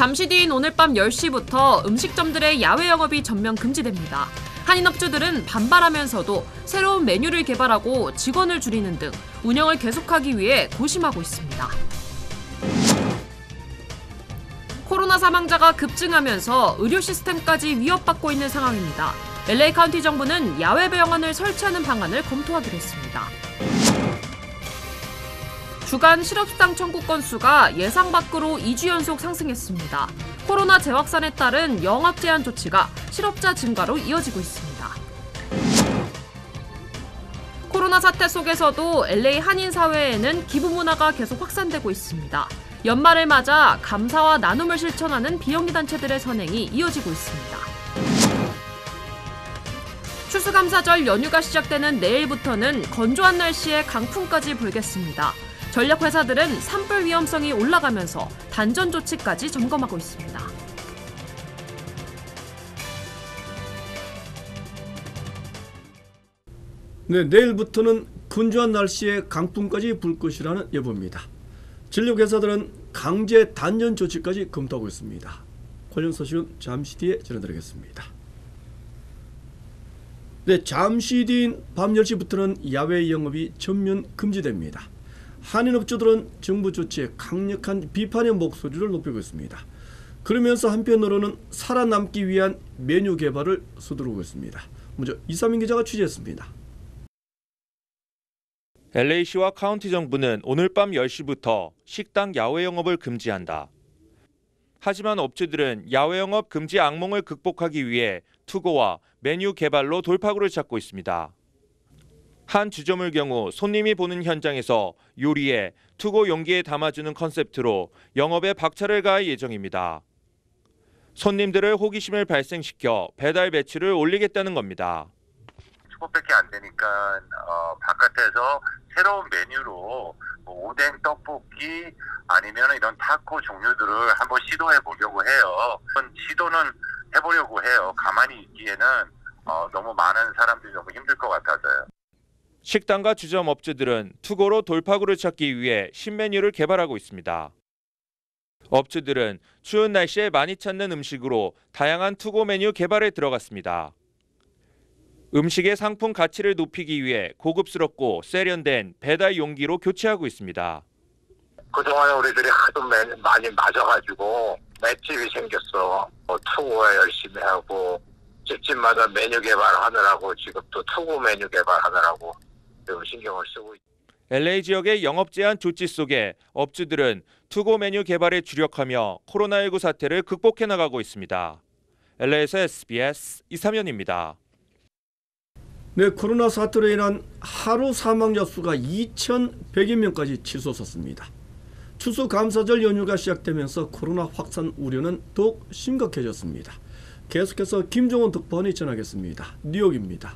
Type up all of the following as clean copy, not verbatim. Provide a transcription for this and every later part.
잠시 뒤인 오늘 밤 10시부터 음식점들의 야외 영업이 전면 금지됩니다. 한인업주들은 반발하면서도 새로운 메뉴를 개발하고 직원을 줄이는 등 운영을 계속하기 위해 고심하고 있습니다. 코로나 사망자가 급증하면서 의료 시스템까지 위협받고 있는 상황입니다. LA 카운티 정부는 야외 병원을 설치하는 방안을 검토하기로 했습니다. 주간 실업수당 청구 건수가 예상 밖으로 2주 연속 상승했습니다. 코로나 재확산에 따른 영업 제한 조치가 실업자 증가로 이어지고 있습니다. 코로나 사태 속에서도 LA 한인 사회에는 기부 문화가 계속 확산되고 있습니다. 연말을 맞아 감사와 나눔을 실천하는 비영리 단체들의 선행이 이어지고 있습니다. 추수감사절 연휴가 시작되는 내일부터는 건조한 날씨에 강풍까지 불겠습니다. 전력회사들은 산불 위험성이 올라가면서 단전 조치까지 점검하고 있습니다. 네, 내일부터는 건조한 날씨에 강풍까지 불 것이라는 예보입니다. 전력회사들은 강제 단전 조치까지 검토하고 있습니다. 관련 소식은 잠시 뒤에 전해드리겠습니다. 네, 잠시 뒤인 밤 10시부터는 야외 영업이 전면 금지됩니다. 한인업주들은 정부 조치에 강력한 비판의 목소리를 높이고 있습니다. 그러면서 한편으로는 살아남기 위한 메뉴 개발을 서두르고 있습니다. 먼저 이삼인 기자가 취재했습니다. LA시와 카운티 정부는 오늘 밤 10시부터 식당 야외 영업을 금지한다. 하지만 업주들은 야외 영업 금지 악몽을 극복하기 위해 투고와 메뉴 개발로 돌파구를 찾고 있습니다. 한 주점의 경우 손님이 보는 현장에서 요리에 투고 용기에 담아주는 컨셉트로 영업에 박차를 가할 예정입니다. 손님들의 호기심을 발생시켜 배달 매출을 올리겠다는 겁니다. 투고밖에 안 되니까 바깥에서 새로운 메뉴로 오뎅, 떡볶이 아니면 이런 타코 종류들을 한번 시도해 보려고 해요. 시도는 해보려고 해요. 가만히 있기에는 너무 많은 사람들이 너무 힘들 것 같아서요. 식당과 주점 업주들은 투고로 돌파구를 찾기 위해 신메뉴를 개발하고 있습니다. 업주들은 추운 날씨에 많이 찾는 음식으로 다양한 투고 메뉴 개발에 들어갔습니다. 음식의 상품 가치를 높이기 위해 고급스럽고 세련된 배달 용기로 교체하고 있습니다. 그동안 우리들이 하도 많이 맞아가지고 맷집이 생겼어. 투고에 열심히 하고 집집마다 메뉴 개발하느라고 지금 또 투고 메뉴 개발하느라고 신경을 쓰고 있습니다. LA 지역의 영업 제한 조치 속에 업주들은 투고 메뉴 개발에 주력하며 코로나19 사태를 극복해 나가고 있습니다. LA에서 SBS 이삼현입니다. 네, 코로나 사태로 인한 하루 사망자 수가 2,100여 명까지 치솟았습니다. 추수감사절 연휴가 시작되면서 코로나 확산 우려는 더욱 심각해졌습니다. 계속해서 김종원 특파원이 전하겠습니다. 뉴욕입니다.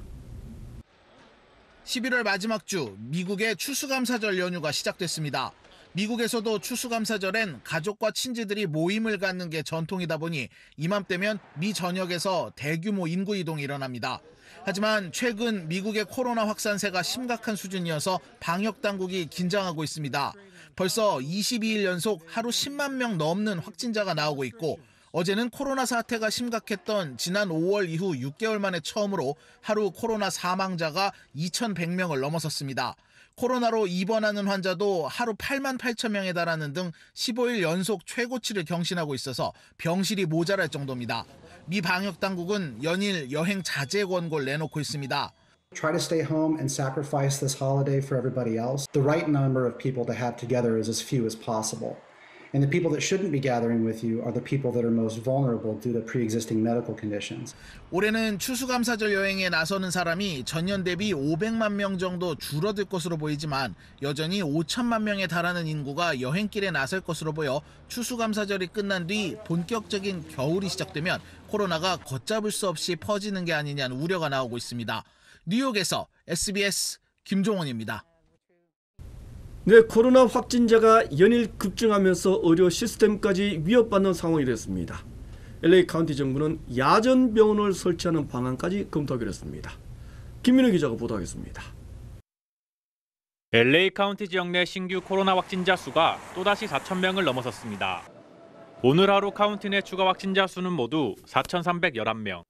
11월 마지막 주 미국의 추수감사절 연휴가 시작됐습니다. 미국에서도 추수감사절엔 가족과 친지들이 모임을 갖는 게 전통이다 보니 이맘때면 미 전역에서 대규모 인구 이동이 일어납니다. 하지만 최근 미국의 코로나 확산세가 심각한 수준이어서 방역 당국이 긴장하고 있습니다. 벌써 22일 연속 하루 10만 명 넘는 확진자가 나오고 있고 어제는 코로나 사태가 심각했던 지난 5월 이후 6개월 만에 처음으로 하루 코로나 사망자가 2,100명을 넘어섰습니다. 코로나로 입원하는 환자도 하루 8만 8천 명에 달하는 등 15일 연속 최고치를 경신하고 있어서 병실이 모자랄 정도입니다. 미 방역 당국은 연일 여행 자제 권고를 내놓고 있습니다. Try to stay home and sacrifice this holiday for everybody else. The right number of people to have together is as few as possible. And the people that shouldn't be gathering with you are the people that are most vulnerable due to pre-existing medical conditions. 올해는 추수감사절 여행에 나서는 사람이 전년 대비 500만 명 정도 줄어들 것으로 보이지만 여전히 5천만 명에 달하는 인구가 여행길에 나설 것으로 보여 추수감사절이 끝난 뒤 본격적인 겨울이 시작되면 코로나가 걷잡을 수 없이 퍼지는 게 아니냐는 우려가 나오고 있습니다. 뉴욕에서 SBS 김종원입니다. 네, 코로나 확진자가 연일 급증하면서 의료 시스템까지 위협받는 상황이 됐습니다. LA 카운티 정부는 야전 병원을 설치하는 방안까지 검토하기로 했습니다. 김민우 기자가 보도하겠습니다. LA 카운티 지역 내 신규 코로나 확진자 수가 또다시 4,000명을 넘어섰습니다. 오늘 하루 카운티 내 추가 확진자 수는 모두 4,311명.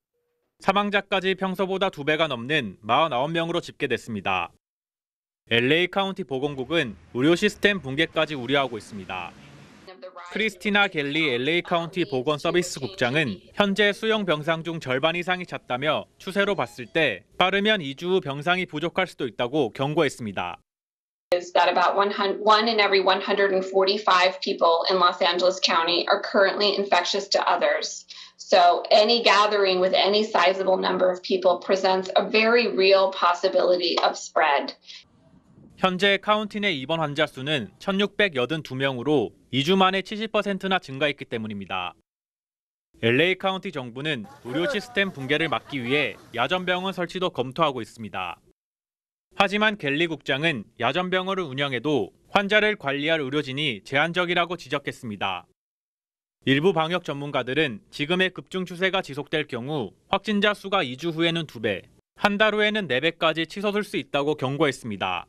사망자까지 평소보다 2배가 넘는 49명으로 집계됐습니다. LA 카운티 보건국은 의료 시스템 붕괴까지 우려하고 있습니다. 크리스티나 갤리 LA 카운티 보건 서비스 국장은 현재 수용 병상 중 절반 이상이 찼다며 추세로 봤을 때 빠르면 2주 후 병상이 부족할 수도 있다고 경고했습니다. Is that about one in every 145 people in Los Angeles County are currently infectious to others. So any gathering with any sizable number of people presents a very real possibility of spread. 현재 카운티 내 입원 환자 수는 1,682명으로 2주 만에 70%나 증가했기 때문입니다. LA 카운티 정부는 의료 시스템 붕괴를 막기 위해 야전병원 설치도 검토하고 있습니다. 하지만 갤리 국장은 야전병원을 운영해도 환자를 관리할 의료진이 제한적이라고 지적했습니다. 일부 방역 전문가들은 지금의 급증 추세가 지속될 경우 확진자 수가 2주 후에는 2배, 한 달 후에는 4배까지 치솟을 수 있다고 경고했습니다.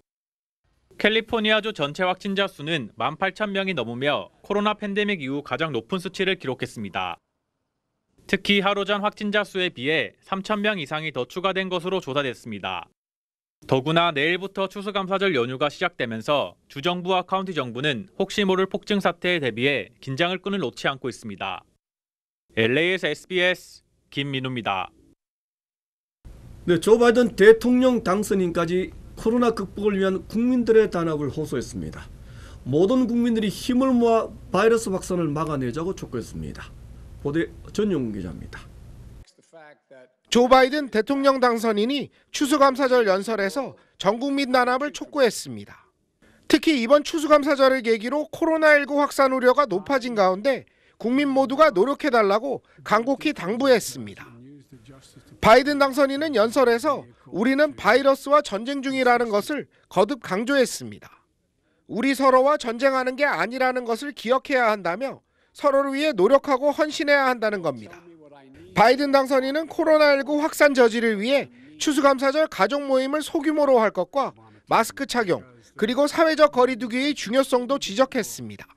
캘리포니아주 전체 확진자 수는 18,000명이 넘으며 코로나 팬데믹 이후 가장 높은 수치를 기록했습니다. 특히 하루 전 확진자 수에 비해 3,000명 이상이 더 추가된 것으로 조사됐습니다. 더구나 내일부터 추수감사절 연휴가 시작되면서 주정부와 카운티 정부는 혹시 모를 폭증 사태에 대비해 긴장을 끈을 놓지 않고 있습니다. LA에서 SBS 김민우입니다. 네, 조 바이든 대통령 당선인까지 코로나 극복을 위한 국민들의 단합을 호소했습니다. 모든 국민들이 힘을 모아 바이러스 확산을 막아내자고 촉구했습니다. 보도에 전용훈 기자입니다. 조 바이든 대통령 당선인이 추수감사절 연설에서 전국민 단합을 촉구했습니다. 특히 이번 추수감사절을 계기로 코로나19 확산 우려가 높아진 가운데 국민 모두가 노력해달라고 간곡히 당부했습니다. 바이든 당선인은 연설에서 우리는 바이러스와 전쟁 중이라는 것을 거듭 강조했습니다. 우리 서로와 전쟁하는 게 아니라는 것을 기억해야 한다며 서로를 위해 노력하고 헌신해야 한다는 겁니다. 바이든 당선인은 코로나19 확산 저지를 위해 추수감사절 가족 모임을 소규모로 할 것과 마스크 착용, 그리고 사회적 거리 두기의 중요성도 지적했습니다.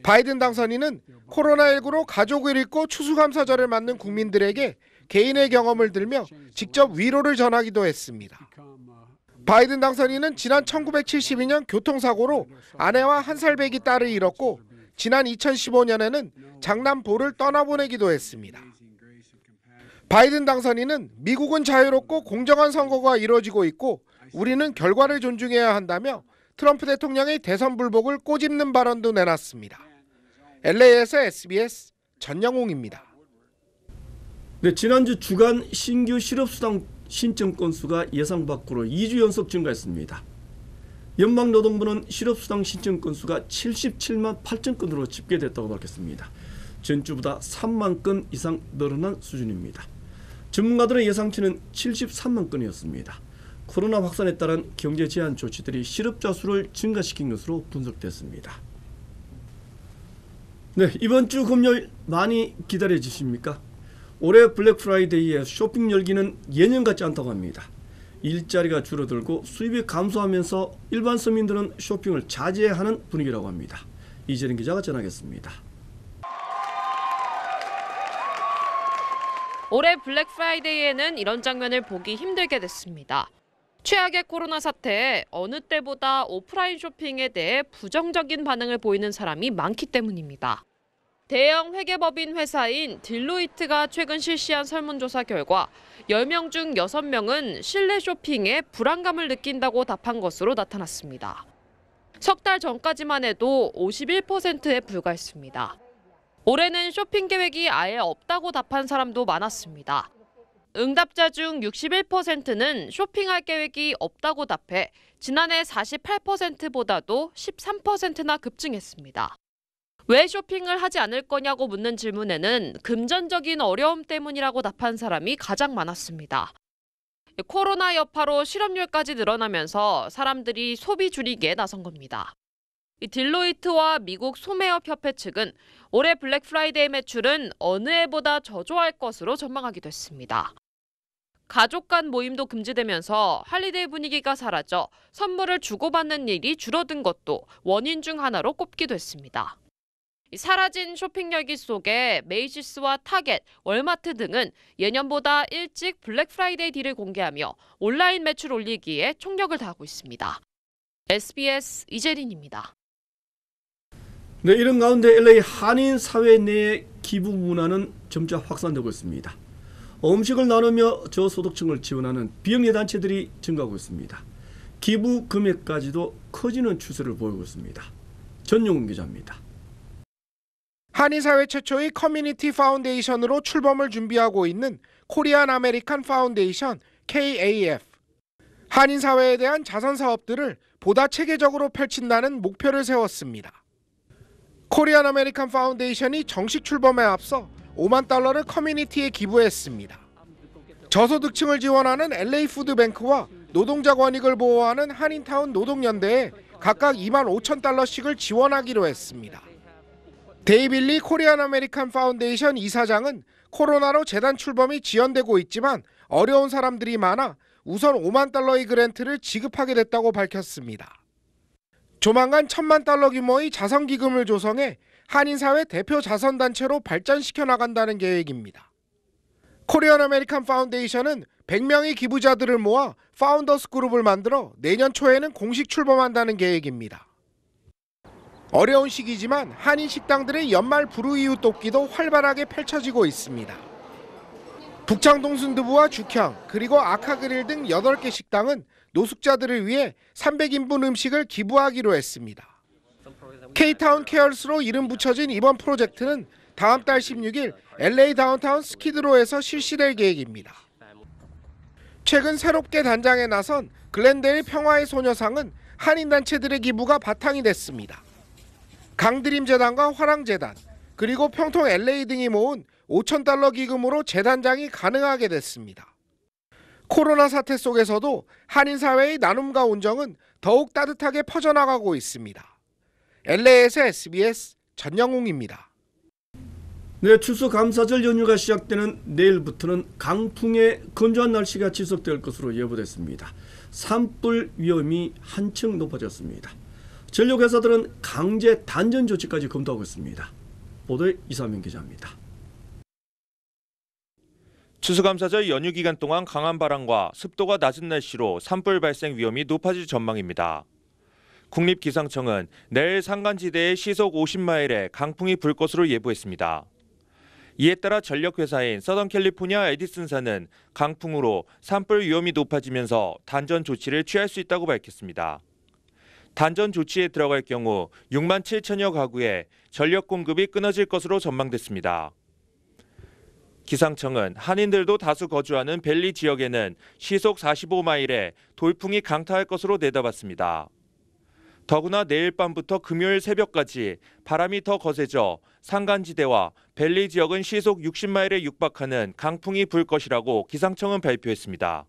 바이든 당선인은 코로나19로 가족을 잃고 추수감사절을 맞는 국민들에게 개인의 경험을 들며 직접 위로를 전하기도 했습니다. 바이든 당선인은 지난 1972년 교통사고로 아내와 1살 배기 딸을 잃었고 지난 2015년에는 장남 보를 떠나보내기도 했습니다. 바이든 당선인은 미국은 자유롭고 공정한 선거가 이루어지고 있고 우리는 결과를 존중해야 한다며 트럼프 대통령의 대선 불복을 꼬집는 발언도 내놨습니다. LA에서 SBS 전영웅입니다. 네, 지난주 주간 신규 실업수당 신청 건수가 예상 밖으로 2주 연속 증가했습니다. 연방노동부는 실업수당 신청 건수가 77만 8천 건으로 집계됐다고 밝혔습니다. 전주보다 3만 건 이상 늘어난 수준입니다. 전문가들의 예상치는 73만 건이었습니다. 코로나 확산에 따른 경제 제한 조치들이 실업자 수를 증가시킨 것으로 분석됐습니다. 네, 이번 주 금요일 많이 기다려 주십니까? 올해 블랙 프라이데이에 쇼핑 열기는 예년 같지 않다고 합니다. 일자리가 줄어들고 수입이 감소하면서 일반 서민들은 쇼핑을 자제해야 하는 분위기라고 합니다. 이재린 기자가 전하겠습니다. 올해 블랙 프라이데이에는 이런 장면을 보기 힘들게 됐습니다. 최악의 코로나 사태에 어느 때보다 오프라인 쇼핑에 대해 부정적인 반응을 보이는 사람이 많기 때문입니다. 대형 회계법인 회사인 딜로이트가 최근 실시한 설문조사 결과 10명 중 6명은 실내 쇼핑에 불안감을 느낀다고 답한 것으로 나타났습니다. 석 달 전까지만 해도 51%에 불과했습니다. 올해는 쇼핑 계획이 아예 없다고 답한 사람도 많았습니다. 응답자 중 61%는 쇼핑할 계획이 없다고 답해 지난해 48%보다도 13%나 급증했습니다. 왜 쇼핑을 하지 않을 거냐고 묻는 질문에는 금전적인 어려움 때문이라고 답한 사람이 가장 많았습니다. 코로나 여파로 실업률까지 늘어나면서 사람들이 소비 줄이기에 나선 겁니다. 딜로이트와 미국 소매업 협회 측은 올해 블랙 프라이데이 매출은 어느 해보다 저조할 것으로 전망하기도 했습니다. 가족 간 모임도 금지되면서 할리데이 분위기가 사라져 선물을 주고받는 일이 줄어든 것도 원인 중 하나로 꼽기도 했습니다. 사라진 쇼핑 열기 속에 메이시스와 타겟, 월마트 등은 예년보다 일찍 블랙 프라이데이 딜을 공개하며 온라인 매출 올리기에 총력을 다하고 있습니다. SBS 이재린입니다. 네, 이런 가운데 LA 한인 사회 내의 기부 문화는 점차 확산되고 있습니다. 음식을 나누며 저소득층을 지원하는 비영리 단체들이 증가하고 있습니다. 기부 금액까지도 커지는 추세를 보이고 있습니다. 전용훈 기자입니다. 한인사회 최초의 커뮤니티 파운데이션으로 출범을 준비하고 있는 코리안 아메리칸 파운데이션 KAF. 한인사회에 대한 자선사업들을 보다 체계적으로 펼친다는 목표를 세웠습니다. 코리안 아메리칸 파운데이션이 정식 출범에 앞서 5만 달러를 커뮤니티에 기부했습니다. 저소득층을 지원하는 LA 푸드뱅크와 노동자 권익을 보호하는 한인타운 노동연대에 각각 2만 5천 달러씩을 지원하기로 했습니다. 데이빌리 코리안 아메리칸 파운데이션 이사장은 코로나로 재단 출범이 지연되고 있지만 어려운 사람들이 많아 우선 5만 달러의 그랜트를 지급하게 됐다고 밝혔습니다. 조만간 1,000만 달러 규모의 자선기금을 조성해 한인사회 대표 자선단체로 발전시켜 나간다는 계획입니다. 코리안 아메리칸 파운데이션은 100명의 기부자들을 모아 파운더스 그룹을 만들어 내년 초에는 공식 출범한다는 계획입니다. 어려운 시기지만 한인 식당들의 연말 불우이웃 돕기도 활발하게 펼쳐지고 있습니다. 북창동 순두부와 죽향 그리고 아카그릴 등 8개 식당은 노숙자들을 위해 300인분 음식을 기부하기로 했습니다. K-타운 케어스로 이름 붙여진 이번 프로젝트는 다음 달 16일 LA 다운타운 스키드로에서 실시될 계획입니다. 최근 새롭게 단장에 나선 글렌데일 평화의 소녀상은 한인단체들의 기부가 바탕이 됐습니다. 강드림 재단과 화랑재단, 그리고 평통 LA 등이 모은 5천 달러 기금으로 재단장이 가능하게 됐습니다. 코로나 사태 속에서도 한인사회의 나눔과 온정은 더욱 따뜻하게 퍼져나가고 있습니다. LA에서 SBS 전영웅입니다. 네, 추수감사절 연휴가 시작되는 내일부터는 강풍의 건조한 날씨가 지속될 것으로 예보됐습니다. 산불 위험이 한층 높아졌습니다. 전력회사들은 강제 단전 조치까지 검토하고 있습니다. 보도에 이사민 기자입니다. 추수감사절 연휴 기간 동안 강한 바람과 습도가 낮은 날씨로 산불 발생 위험이 높아질 전망입니다. 국립기상청은 내일 산간지대에 시속 50마일의 강풍이 불 것으로 예보했습니다. 이에 따라 전력회사인 서던캘리포니아 에디슨사는 강풍으로 산불 위험이 높아지면서 단전 조치를 취할 수 있다고 밝혔습니다. 단전 조치에 들어갈 경우 6만 7천여 가구에 전력 공급이 끊어질 것으로 전망됐습니다. 기상청은 한인들도 다수 거주하는 밸리 지역에는 시속 45마일의 돌풍이 강타할 것으로 내다봤습니다. 더구나 내일 밤부터 금요일 새벽까지 바람이 더 거세져 산간지대와 밸리 지역은 시속 60마일에 육박하는 강풍이 불 것이라고 기상청은 발표했습니다.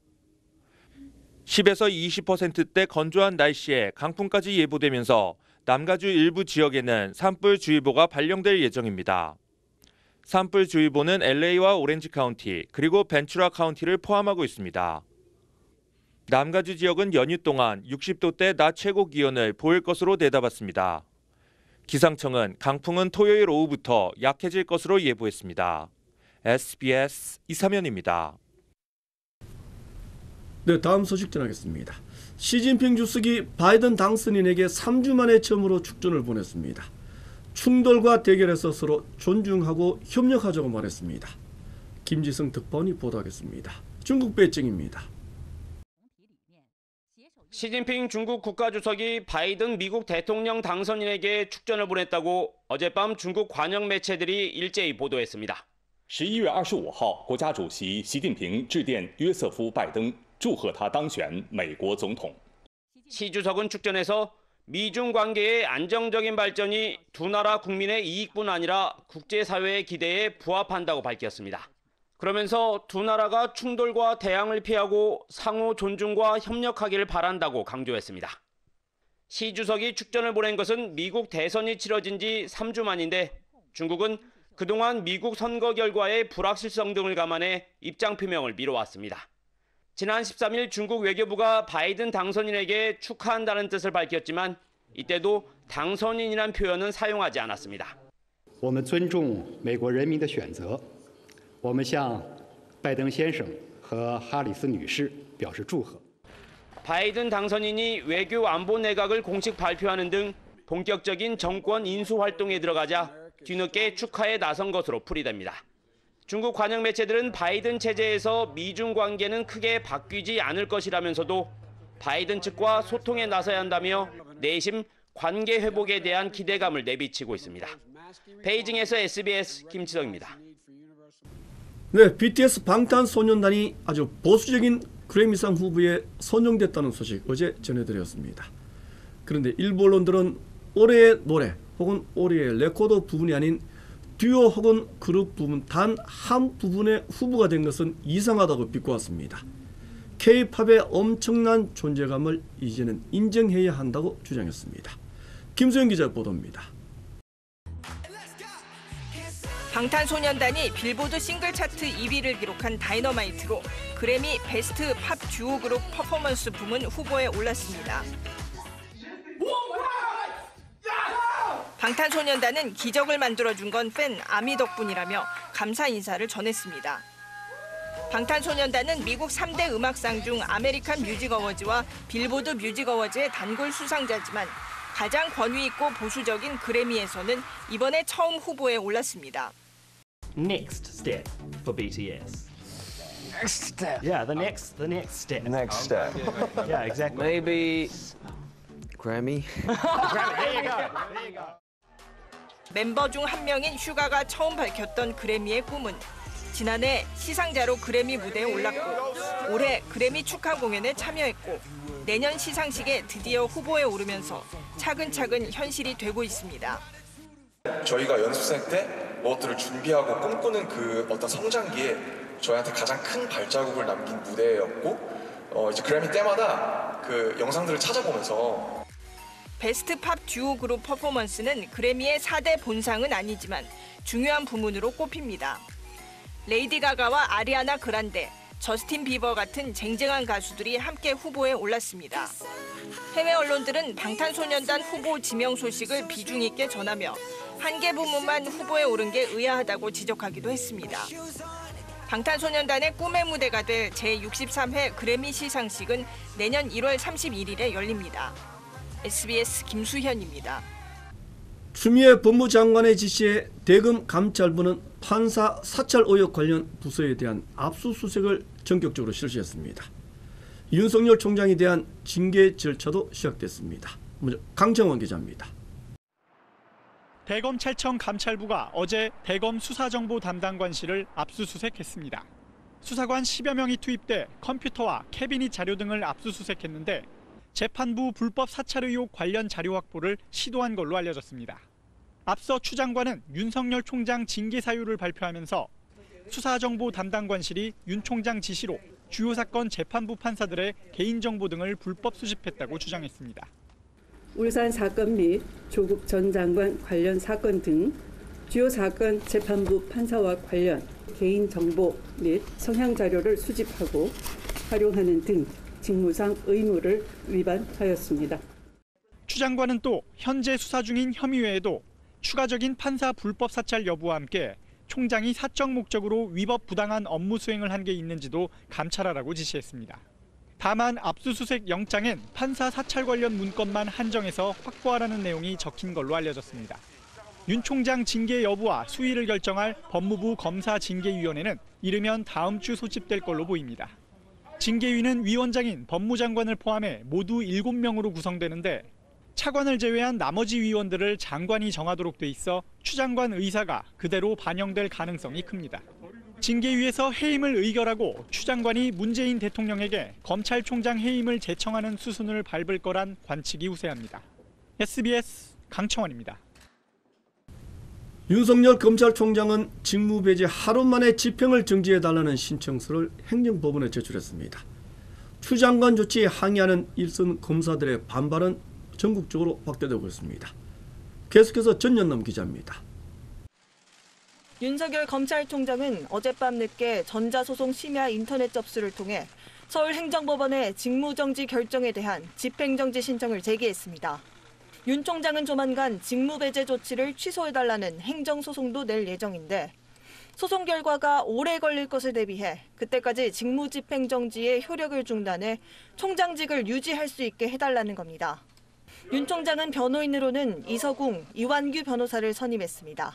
10에서 20%대 건조한 날씨에 강풍까지 예보되면서 남가주 일부 지역에는 산불주의보가 발령될 예정입니다. 산불주의보는 LA와 오렌지 카운티 그리고 벤츄라 카운티를 포함하고 있습니다. 남가주 지역은 연휴 동안 60도대 낮 최고 기온을 보일 것으로 내다봤습니다. 기상청은 강풍은 토요일 오후부터 약해질 것으로 예보했습니다. SBS 이사면입니다. 네, 다음 소식 전하겠습니다. 시진핑 주석이 바이든 당선인에게 3주 만에 처음으로 축전을 보냈습니다. 충돌과 대결에서 서로 존중하고 협력하자고 말했습니다. 김지성 특파원이 보도하겠습니다. 중국 베이징입니다. 시진핑 중국 국가주석이 바이든 미국 대통령 당선인에게 축전을 보냈다고 어젯밤 중국 관영 매체들이 일제히 보도했습니다. 11月25号，国家主席习近平致电约瑟夫·拜登，祝贺他当选美国总统。 시 주석은 축전에서 미중 관계의 안정적인 발전이 두 나라 국민의 이익뿐 아니라 국제사회의 기대에 부합한다고 밝혔습니다. 그러면서 두 나라가 충돌과 대항을 피하고 상호 존중과 협력하기를 바란다고 강조했습니다. 시 주석이 축전을 보낸 것은 미국 대선이 치러진 지 3주 만인데 중국은 그동안 미국 선거 결과의 불확실성 등을 감안해 입장 표명을 미뤄왔습니다. 지난 13일 중국 외교부가 바이든 당선인에게 축하한다는 뜻을 밝혔지만 이때도 당선인이란 표현은 사용하지 않았습니다. 我们尊重美国人民的选择，我们向拜登先生和哈里斯女士表示祝贺。 바이든 당선인이 외교 안보 내각을 공식 발표하는 등 본격적인 정권 인수 활동에 들어가자 뒤늦게 축하에 나선 것으로 풀이됩니다. 중국 관영 매체들은 바이든 체제에서 미중 관계는 크게 바뀌지 않을 것이라면서도 바이든 측과 소통에 나서야 한다며 내심 관계 회복에 대한 기대감을 내비치고 있습니다. 베이징에서 SBS 김치덕입니다. 네, BTS 방탄소년단이 아주 보수적인 그래미상 후보에 선정됐다는 소식 어제 전해드렸습니다. 그런데 일부 언론들은 올해의 노래 혹은 올해의 레코드 부분이 아닌 듀오 혹은 그룹 부분 단 한 부분의 후보가 된 것은 이상하다고 비꼬았습니다. K-팝의 엄청난 존재감을 이제는 인정해야 한다고 주장했습니다. 김소영 기자 보도입니다. 방탄소년단이 빌보드 싱글 차트 2위를 기록한 다이너마이트로 그래미 베스트 팝 듀오 그룹 퍼포먼스 부문 후보에 올랐습니다. 방탄소년단은 기적을 만들어준 건 팬 아미 덕분이라며 감사 인사를 전했습니다. 방탄소년단은 미국 3대 음악상 중 아메리칸 뮤직 어워즈와 빌보드 뮤직 어워즈의 단골 수상자지만 가장 권위 있고 보수적인 그래미에서는 이번에 처음 후보에 올랐습니다. Next step for BTS. Next step. Yeah, the next step. Next step. Yeah, exactly. Maybe Grammy. Grammy. There you go. There you go. 멤버 중 한 명인 슈가가 처음 밝혔던 그래미의 꿈은 지난해 시상자로 그래미 무대에 올랐고 올해 그래미 축하 공연에 참여했고 내년 시상식에 드디어 후보에 오르면서 차근차근 현실이 되고 있습니다. 저희가 연습생 때 무엇들을 준비하고 꿈꾸는 그 어떤 성장기에 저희한테 가장 큰 발자국을 남긴 무대였고 이제 그래미 때마다 그 영상들을 찾아보면서 베스트 팝 듀오 그룹 퍼포먼스는 그래미의 4대 본상은 아니지만 중요한 부문으로 꼽힙니다. 레이디 가가와 아리아나 그란데, 저스틴 비버 같은 쟁쟁한 가수들이 함께 후보에 올랐습니다. 해외 언론들은 방탄소년단 후보 지명 소식을 비중 있게 전하며 한 개 부문만 후보에 오른 게 의아하다고 지적하기도 했습니다. 방탄소년단의 꿈의 무대가 될 제63회 그래미 시상식은 내년 1월 31일에 열립니다. SBS 김수현입니다. 추미애 법무장관의 지시에 대검 감찰부는 판사 사찰 의혹 관련 부서에 대한 압수수색을 전격적으로 실시했습니다. 윤석열 총장에 대한 징계 절차도 시작됐습니다. 먼저 강정원 기자입니다. 대검찰청 감찰부가 어제 대검 수사정보 담당관실을 압수수색했습니다. 수사관 10여 명이 투입돼 컴퓨터와 캐비닛 자료 등을 압수수색했는데 재판부 불법 사찰 의혹 관련 자료 확보를 시도한 걸로 알려졌습니다. 앞서 추 장관은 윤석열 총장 징계 사유를 발표하면서 수사정보 담당관실이 윤 총장 지시로 주요 사건 재판부 판사들의 개인정보 등을 불법 수집했다고 주장했습니다. 울산 사건 및 조국 전 장관 관련 사건 등 주요 사건 재판부 판사와 관련 개인정보 및 성향 자료를 수집하고 활용하는 등 직무상 의무를 위반하였습니다. 추 장관은 또 현재 수사 중인 혐의 외에도 추가적인 판사 불법 사찰 여부와 함께 총장이 사적 목적으로 위법 부당한 업무 수행을 한 게 있는지도 감찰하라고 지시했습니다. 다만 압수수색 영장엔 판사 사찰 관련 문건만 한정해서 확보하라는 내용이 적힌 걸로 알려졌습니다. 윤 총장 징계 여부와 수위를 결정할 법무부 검사징계위원회는 이르면 다음 주 소집될 걸로 보입니다. 징계위는 위원장인 법무장관을 포함해 모두 7명으로 구성되는데 차관을 제외한 나머지 위원들을 장관이 정하도록 돼 있어 추 장관 의사가 그대로 반영될 가능성이 큽니다. 징계위에서 해임을 의결하고 추 장관이 문재인 대통령에게 검찰총장 해임을 제청하는 수순을 밟을 거란 관측이 우세합니다. SBS 강청원입니다. 윤석열 검찰총장은 직무 배제 하루 만에 집행을 정지해달라는 신청서를 행정법원에 제출했습니다. 추 장관 조치에 항의하는 일선 검사들의 반발은 전국적으로 확대되고 있습니다. 계속해서 전연남 기자입니다. 윤석열 검찰총장은 어젯밤 늦게 전자소송 심야 인터넷 접수를 통해 서울행정법원에 직무정지 결정에 대한 집행정지 신청을 제기했습니다. 윤 총장은 조만간 직무배제 조치를 취소해달라는 행정소송도 낼 예정인데 소송 결과가 오래 걸릴 것을 대비해 그때까지 직무집행정지의 효력을 중단해 총장직을 유지할 수 있게 해달라는 겁니다. 윤 총장은 변호인으로는 이서궁, 이완규 변호사를 선임했습니다.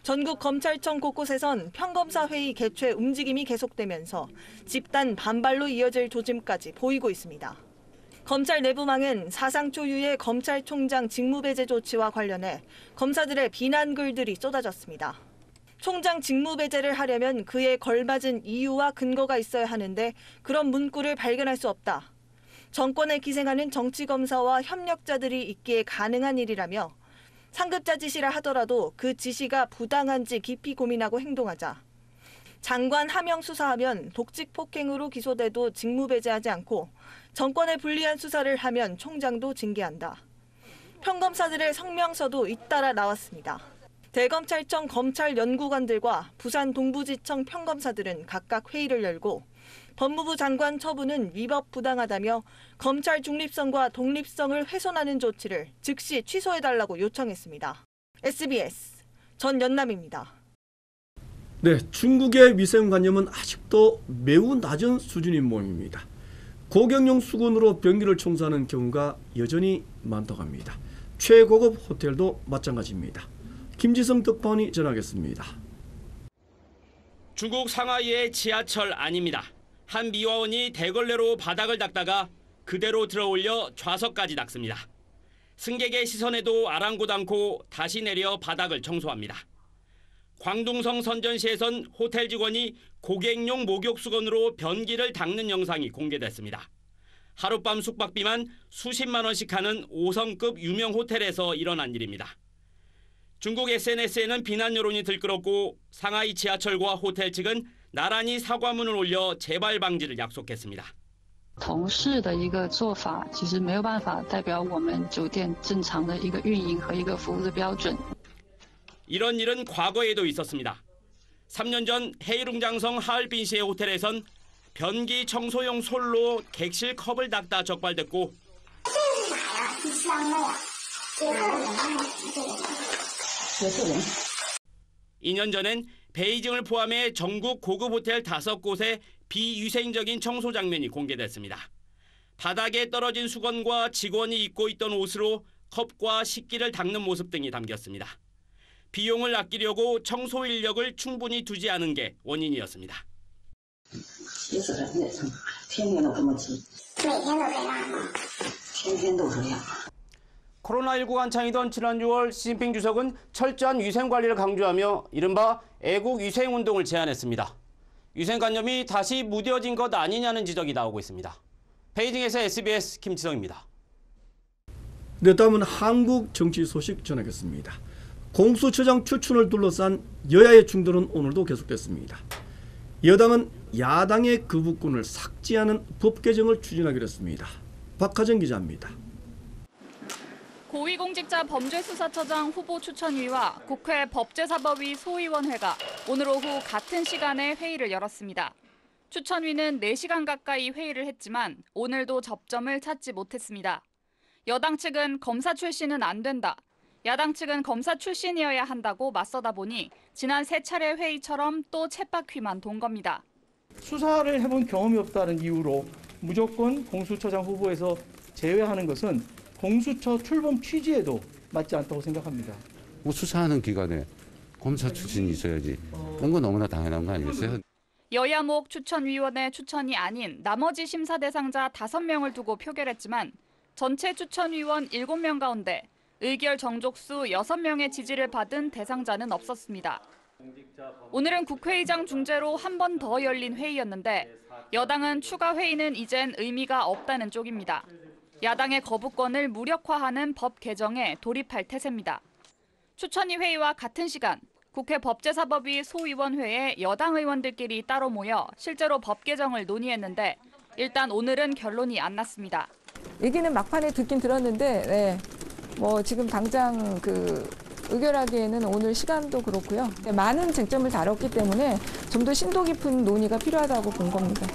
전국 검찰청 곳곳에선 평검사회의 개최 움직임이 계속되면서 집단 반발로 이어질 조짐까지 보이고 있습니다. 검찰 내부망은 사상 초유의 검찰총장 직무배제 조치와 관련해 검사들의 비난글들이 쏟아졌습니다. 총장 직무배제를 하려면 그에 걸맞은 이유와 근거가 있어야 하는데 그런 문구를 발견할 수 없다. 정권에 기생하는 정치검사와 협력자들이 있기에 가능한 일이라며 상급자 지시를 하더라도 그 지시가 부당한지 깊이 고민하고 행동하자. 장관 하명 수사하면 독직 폭행으로 기소돼도 직무배제하지 않고 정권에 불리한 수사를 하면 총장도 징계한다. 평검사들의 성명서도 잇따라 나왔습니다. 대검찰청 검찰연구관들과 부산 동부지청 평검사들은 각각 회의를 열고 법무부 장관 처분은 위법 부당하다며 검찰 중립성과 독립성을 훼손하는 조치를 즉시 취소해달라고 요청했습니다. SBS 전연남입니다. 네, 중국의 위생관념은 아직도 매우 낮은 수준인 모양입니다. 고경용 수건으로 변기를 청소하는 경우가 여전히 많다고 합니다. 최고급 호텔도 마찬가지입니다. 김지성 특파원이 전하겠습니다. 중국 상하이의 지하철 안입니다. 한 미화원이 대걸레로 바닥을 닦다가 그대로 들어올려 좌석까지 닦습니다. 승객의 시선에도 아랑곳 않고 다시 내려 바닥을 청소합니다. 광둥성 선전시에선 호텔 직원이 고객용 목욕수건으로 변기를 닦는 영상이 공개됐습니다. 하룻밤 숙박비만 수십만 원씩 하는 5성급 유명 호텔에서 일어난 일입니다. 중국 SNS에는 비난 여론이 들끓었고 상하이 지하철과 호텔 측은 나란히 사과문을 올려 재발 방지를 약속했습니다. 同事的一个做法其实没有办法代表我们酒店正常的一个运营和一个服务的标准。 이런 일은 과거에도 있었습니다. 3년 전 헤이룽장성 하얼빈시의 호텔에선 변기 청소용 솔로 객실 컵을 닦다 적발됐고 2년 전엔 베이징을 포함해 전국 고급 호텔 5곳의 비위생적인 청소 장면이 공개됐습니다. 바닥에 떨어진 수건과 직원이 입고 있던 옷으로 컵과 식기를 닦는 모습 등이 담겼습니다. 비용을 아끼려고 청소 인력을 충분히 두지 않은 게 원인이었습니다. 코로나19 한창이던 지난 6월 시진핑 주석은 철저한 위생관리를 강조하며 이른바 애국위생운동을 제안했습니다. 위생관념이 다시 무뎌진 것 아니냐는 지적이 나오고 있습니다. 베이징에서 SBS 김지성입니다. 네, 다음은 한국 정치 소식 전하겠습니다. 공수처장 추천을 둘러싼 여야의 충돌은 오늘도 계속됐습니다. 여당은 야당의 거부권을 삭제하는 법 개정을 추진하기로 했습니다. 박하정 기자입니다. 고위공직자 범죄수사처장 후보 추천위와 국회 법제사법위 소위원회가 오늘 오후 같은 시간에 회의를 열었습니다. 추천위는 4시간 가까이 회의를 했지만 오늘도 접점을 찾지 못했습니다. 여당 측은 검사 출신은 안 된다. 야당 측은 검사 출신이어야 한다고 맞서다 보니 지난 3차례 회의처럼 또 쳇바퀴만 돈 겁니다. 수사를 해본 경험이 없다는 이유로 무조건 공수처장 후보에서 제외하는 것은 공수처 출범 취지에도 맞지 않다고 생각합니다. 뭐 수사하는 기관에 검사 출신이 있어야지. 그런 건 너무나 당연한 거 아니겠어요? 여야목 추천위원회 추천이 아닌 나머지 심사 대상자 5명을 두고 표결했지만 전체 추천위원 7명 가운데 의결 정족수 6명의 지지를 받은 대상자는 없었습니다. 오늘은 국회의장 중재로 한 번 더 열린 회의였는데 여당은 추가 회의는 이젠 의미가 없다는 쪽입니다. 야당의 거부권을 무력화하는 법 개정에 돌입할 태세입니다. 추천위 회의와 같은 시간 국회 법제사법위 소위원회에 여당 의원들끼리 따로 모여 실제로 법 개정을 논의했는데 일단 오늘은 결론이 안 났습니다. 얘기는 막판에 듣긴 들었는데 뭐 지금 당장 의결하기에는 오늘 시간도 그렇고요. 많은 쟁점을 다뤘기 때문에 좀 더 심도 깊은 논의가 필요하다고 본 겁니다.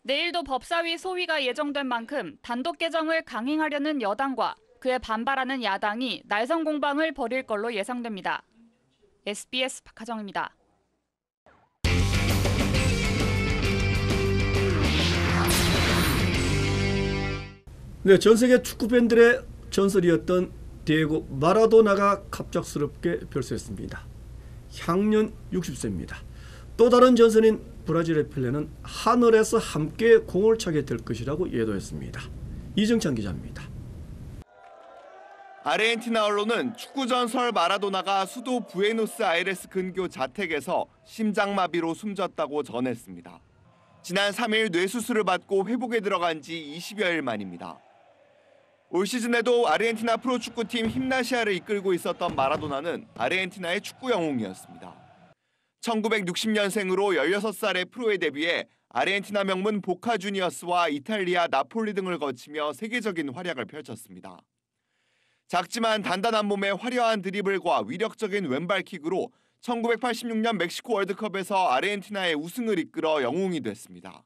내일도 법사위 소위가 예정된 만큼 단독 개정을 강행하려는 여당과 그에 반발하는 야당이 날선 공방을 벌일 걸로 예상됩니다. SBS 박하정입니다. 네, 전 세계 축구 팬들의 전설이었던 디에고 마라도나가 갑작스럽게 별세했습니다. 향년 60세입니다. 또 다른 전설인 브라질의 펠레는 하늘에서 함께 공을 차게 될 것이라고 예도했습니다. 이정찬 기자입니다. 아르헨티나 언론은 축구 전설 마라도나가 수도 부에노스아이레스 근교 자택에서 심장마비로 숨졌다고 전했습니다. 지난 3일 뇌수술을 받고 회복에 들어간 지 20여일 만입니다. 올 시즌에도 아르헨티나 프로축구팀 힘나시아를 이끌고 있었던 마라도나는 아르헨티나의 축구 영웅이었습니다. 1960년생으로 16살의 프로에 데뷔해 아르헨티나 명문 보카 주니어스와 이탈리아 나폴리 등을 거치며 세계적인 활약을 펼쳤습니다. 작지만 단단한 몸에 화려한 드리블과 위력적인 왼발킥으로 1986년 멕시코 월드컵에서 아르헨티나의 우승을 이끌어 영웅이 됐습니다.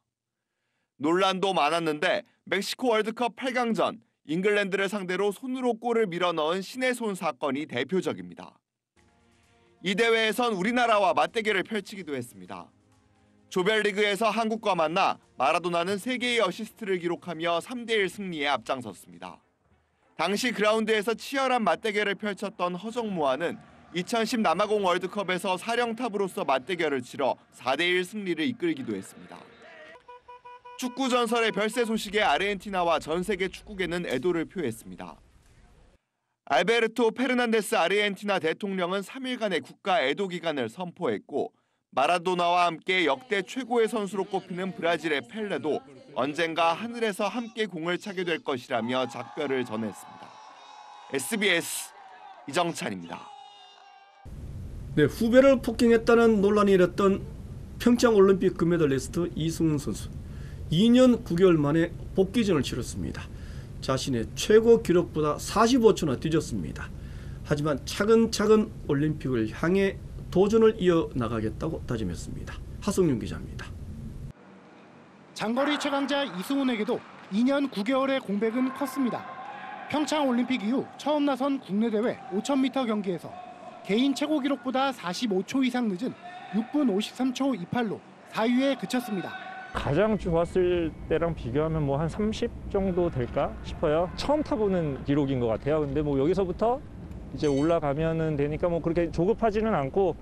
논란도 많았는데 멕시코 월드컵 8강전 잉글랜드를 상대로 손으로 골을 밀어 넣은 신의 손 사건이 대표적입니다. 이 대회에선 우리나라와 맞대결을 펼치기도 했습니다. 조별리그에서 한국과 만나 마라도나는 3개의 어시스트를 기록하며 3대1 승리에 앞장섰습니다. 당시 그라운드에서 치열한 맞대결을 펼쳤던 허정무와는 2010 남아공 월드컵에서 사령탑으로서 맞대결을 치러 4대1 승리를 이끌기도 했습니다. 축구 전설의 별세 소식에 아르헨티나와 전 세계 축구계는 애도를 표했습니다. 알베르토 페르난데스 아르헨티나 대통령은 3일간의 국가 애도 기간을 선포했고 마라도나와 함께 역대 최고의 선수로 꼽히는 브라질의 펠레도 언젠가 하늘에서 함께 공을 차게 될 것이라며 작별을 전했습니다. SBS 이정찬입니다. 네, 후배를 폭행했다는 논란이 일었던 평창올림픽 금메달리스트 이승훈 선수. 2년 9개월 만에 복귀전을 치렀습니다. 자신의 최고 기록보다 45초나 뒤졌습니다. 하지만 차근차근 올림픽을 향해 도전을 이어나가겠다고 다짐했습니다. 하성윤 기자입니다. 장거리 최강자 이승훈에게도 2년 9개월의 공백은 컸습니다. 평창올림픽 이후 처음 나선 국내 대회 5000m 경기에서 개인 최고 기록보다 45초 이상 늦은 6분 53초 28로 4위에 그쳤습니다. 가장 좋았을 때랑 비교하면 뭐 한 30 정도 될까 싶어요. 처음 타보는 기록인 것 같아요. 근데 뭐 여기서부터 이제 올라가면은 되니까 뭐 그렇게 조급하지는 않고.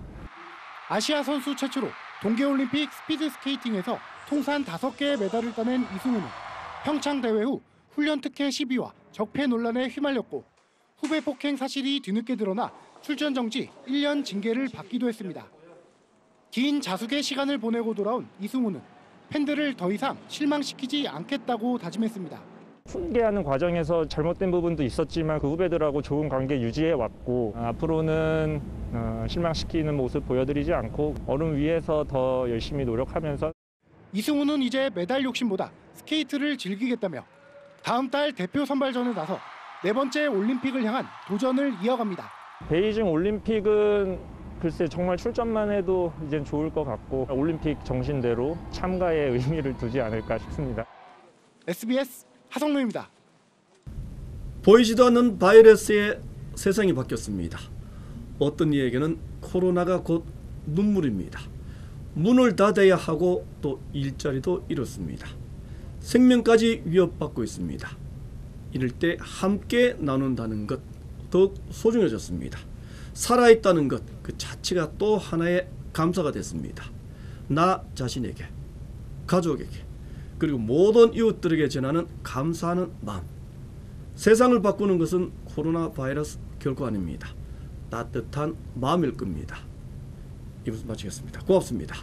아시아 선수 최초로 동계올림픽 스피드 스케이팅에서 통산 5개의 메달을 따낸 이승훈은 평창 대회 후 훈련 특혜 시비와 적폐 논란에 휘말렸고 후배 폭행 사실이 뒤늦게 드러나 출전 정지 1년 징계를 받기도 했습니다. 긴 자숙의 시간을 보내고 돌아온 이승훈은 팬들을 더 이상 실망시키지 않겠다고 다짐했습니다. 훈계하는 과정에서 잘못된 부분도 있었지만 그 후배들하고 좋은 관계 유지해 왔고 앞으로는 실망시키는 모습 보여드리지 않고 얼음 위에서 더 열심히 노력하면서. 이승훈은 이제 메달 욕심보다 스케이트를 즐기겠다며 다음 달 대표 선발전에 나서 4번째 올림픽을 향한 도전을 이어갑니다. 베이징 올림픽은 글쎄 정말 출전만 해도 이젠 좋을 것 같고 올림픽 정신대로 참가에 의미를 두지 않을까 싶습니다. SBS 하성룡입니다. 보이지도 않는 바이러스의 세상이 바뀌었습니다. 어떤 이에게는 코로나가 곧 눈물입니다. 문을 닫아야 하고 또 일자리도 잃었습니다. 생명까지 위협받고 있습니다. 이럴 때 함께 나눈다는 것 더욱 소중해졌습니다. 살아있다는 것 그 자체가 또 하나의 감사가 됐습니다. 나 자신에게, 가족에게, 그리고 모든 이웃들에게 전하는 감사하는 마음. 세상을 바꾸는 것은 코로나 바이러스 결코 아닙니다. 따뜻한 마음일 겁니다. 이것을 마치겠습니다. 고맙습니다.